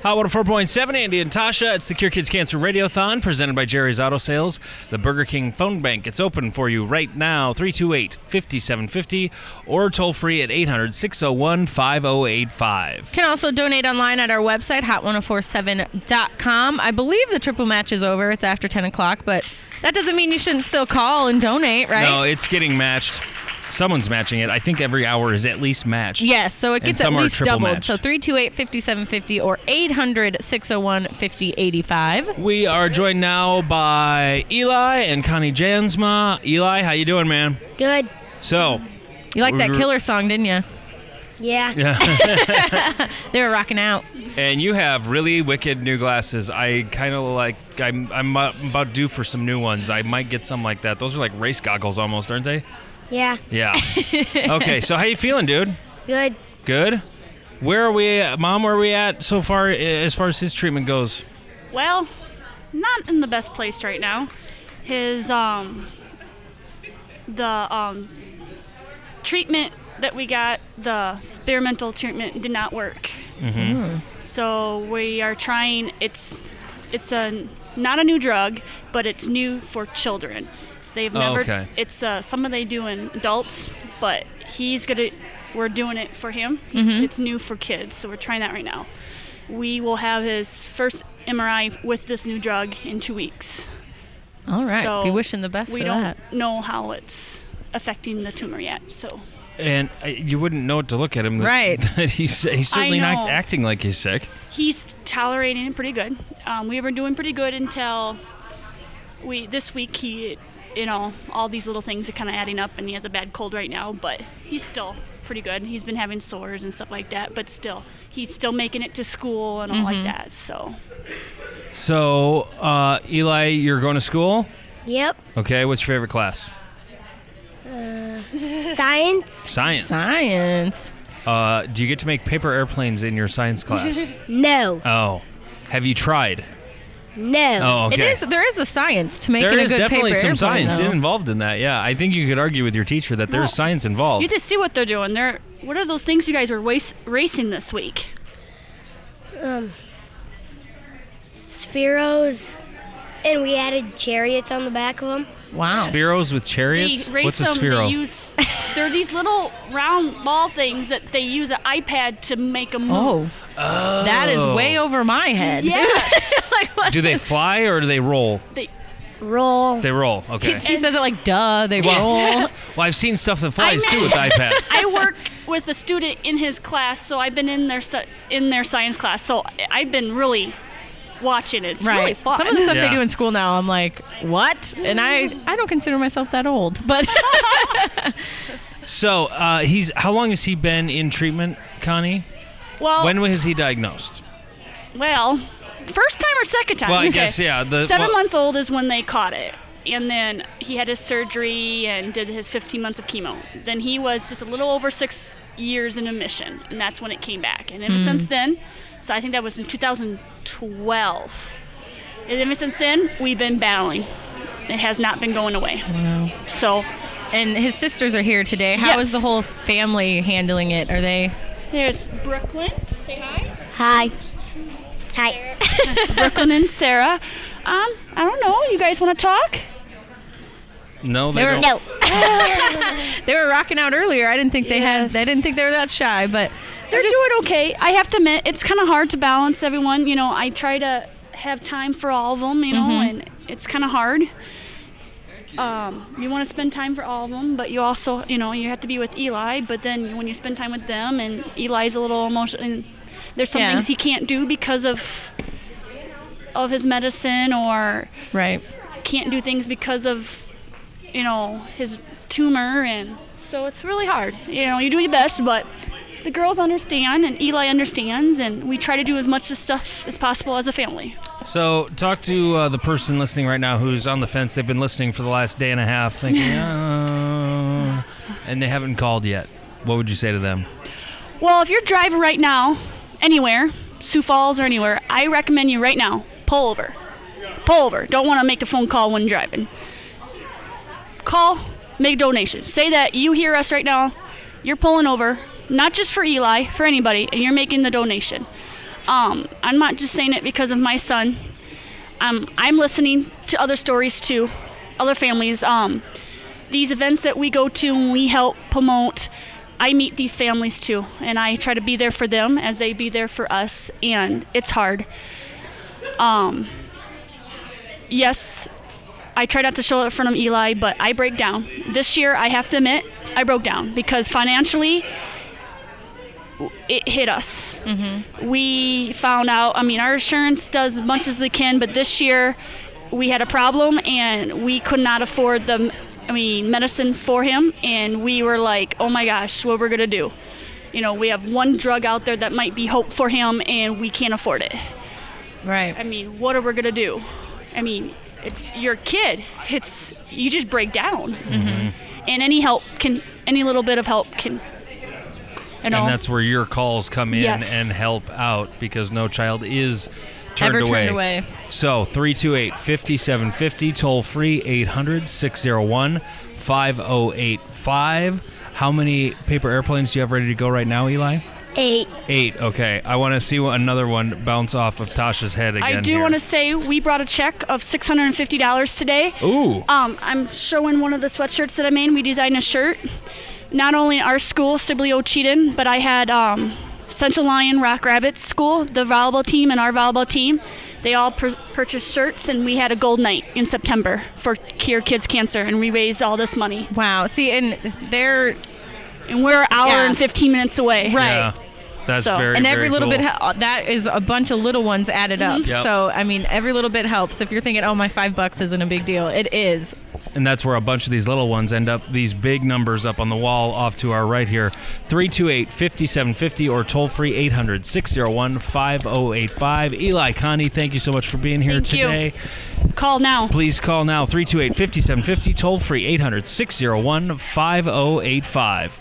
Hot 104.7, Andy and Tasha. It's the Cure Kids Cancer Radiothon presented by Jerry's Auto Sales. The Burger King phone bank. It's open for you right now, 328-5750, or toll free at 800-601-5085. Can also donate online at our website, hot1047.com. I believe the triple match is over. It's after 10 o'clock, but that doesn't mean you shouldn't still call and donate, right? No, it's getting matched. Someone's matching it. I think every hour is at least matched. Yes, so it gets at least doubled. Matched. So 328-5750 or 800-601-5085. We are joined now by Eli and Connie Jansma. Eli, how you doing, man? Good. So, you liked that Killer song, didn't you? Yeah. They were rocking out. And you have really wicked new glasses. I kind of like, I'm about due for some new ones. I might get some like that. Those are like race goggles almost, aren't they? Yeah. Yeah. Okay, so how you feeling, dude? Good. Good? Where are we at? Mom, where are we at so far as his treatment goes? Well, not in the best place right now. His, treatment that we got, the experimental treatment, did not work. Mm-hmm. So we are trying, it's not a new drug, but it's new for children. They've never, it's some of they do in adults, but we're doing it for him. It's new for kids, so we're trying that right now. We will have his first MRI with this new drug in 2 weeks. All right, so be wishing the best for that. We don't know how it's affecting the tumor yet, so. And you wouldn't know it to look at him. Right. He's certainly not acting like he's sick. He's tolerating it pretty good. We were doing pretty good until this week all these little things are kind of adding up, and he has a bad cold right now, but he's still pretty good. He's been having sores and stuff like that, but still, he's still making it to school and all like that, so. So, Eli, you're going to school? Yep. Okay, what's your favorite class? Science. Science. Do you get to make paper airplanes in your science class? No. Oh. Have you tried? No. Oh, okay. There is a science to making a good paper airplane. There is definitely some science though. involved in that, yeah. I think you could argue with your teacher that there's science involved. You just see what they're doing. What are those things you guys are racing this week? Spheros, and we added chariots on the back of them. Wow. Spheros with chariots? They race What's a them. sphero? They're these little round ball things that they use an iPad to make them move. Oh. That is way over my head. Yes. Do they fly or do they roll? They roll. They roll, okay. He says it like, duh, they roll. Well, I've seen stuff that flies too with the iPad. I work with a student in his class, so I've been in their science class, so I've been really watching it. It's really fun. Some of the stuff they do in school now, I'm like, what? And I don't consider myself that old, but. So, how long has he been in treatment, Connie? Well, when was he diagnosed? Well, first time or second time? Well, I guess, yeah. 7 months old is when they caught it. And then he had his surgery and did his 15 months of chemo. Then he was just a little over 6 years in remission, and that's when it came back. And ever since then, so I think that was in 2012. And ever since then, we've been battling. It has not been going away. Wow. So. And his sisters are here today. How is the whole family handling it? Are they? There's Brooklyn. Say hi. Hi. Hi. Brooklyn and Sarah. I don't know. You guys want to talk? No, they don't. No. They were rocking out earlier. I didn't think they had. I didn't think they were that shy, but they're doing okay. I have to admit, it's kind of hard to balance everyone. I try to have time for all of them. And it's kind of hard. You want to spend time for all of them, but you also, you have to be with Eli. But then when you spend time with them, and Eli's a little emotional, and there's some things he can't do because of his medicine, or can't do things because of his tumor, and so it's really hard. You do your best, but the girls understand, and Eli understands, and we try to do as much stuff as possible as a family. So talk to the person listening right now who's on the fence. They've been listening for the last day and a half thinking, and they haven't called yet. What would you say to them? Well, if you're driving right now, anywhere, Sioux Falls or anywhere, I recommend you right now, pull over. Pull over. Don't want to make the phone call when driving. Call, make a donation. Say that you hear us right now, you're pulling over, not just for Eli, for anybody, and you're making the donation. I'm not just saying it because of my son. I'm listening to other stories too, other families. These events that we go to and we help promote, I meet these families too, and I try to be there for them as they be there for us, and it's hard. Yes, I try not to show it in front of Eli, but I break down. This year, I have to admit, I broke down because financially, it hit us. Mm-hmm. We found out, our insurance does as much as they can, but this year we had a problem and we could not afford the medicine for him, and we were like, oh my gosh, what we're gonna do? We have one drug out there that might be hope for him and we can't afford it. Right. What are we gonna do? It's your kid. You just break down. Mm-hmm. And any little bit of help can. And that's where your calls come in yes. and help out, because no child is turned away. So 328-5750, toll free 800-601-5085. How many paper airplanes do you have ready to go right now, Eli? 8. 8, okay. I want to see another one bounce off of Tasha's head again. I do want to say we brought a check of $650 today. Ooh. I'm showing one of the sweatshirts that I made. We designed a shirt. Not only our school, Sibley Cheatham, but I had Central Lyon Rock Rabbits School, the volleyball team, and our volleyball team. They all purchased shirts, and we had a gold night in September for Cure Kids Cancer, and we raised all this money. Wow. See, and we're an hour and 15 minutes away. Right. Yeah. That's very, and every very little cool. bit, that is a bunch of little ones added up. Mm-hmm. Yep. So, every little bit helps. If you're thinking, oh, my $5 isn't a big deal, it is. And that's where a bunch of these little ones end up, these big numbers up on the wall off to our right here. 328-5750 or toll free 800-601-5085. Eli, Connie, thank you so much for being here today. Call now. Please call now, 328-5750, toll free 800-601-5085.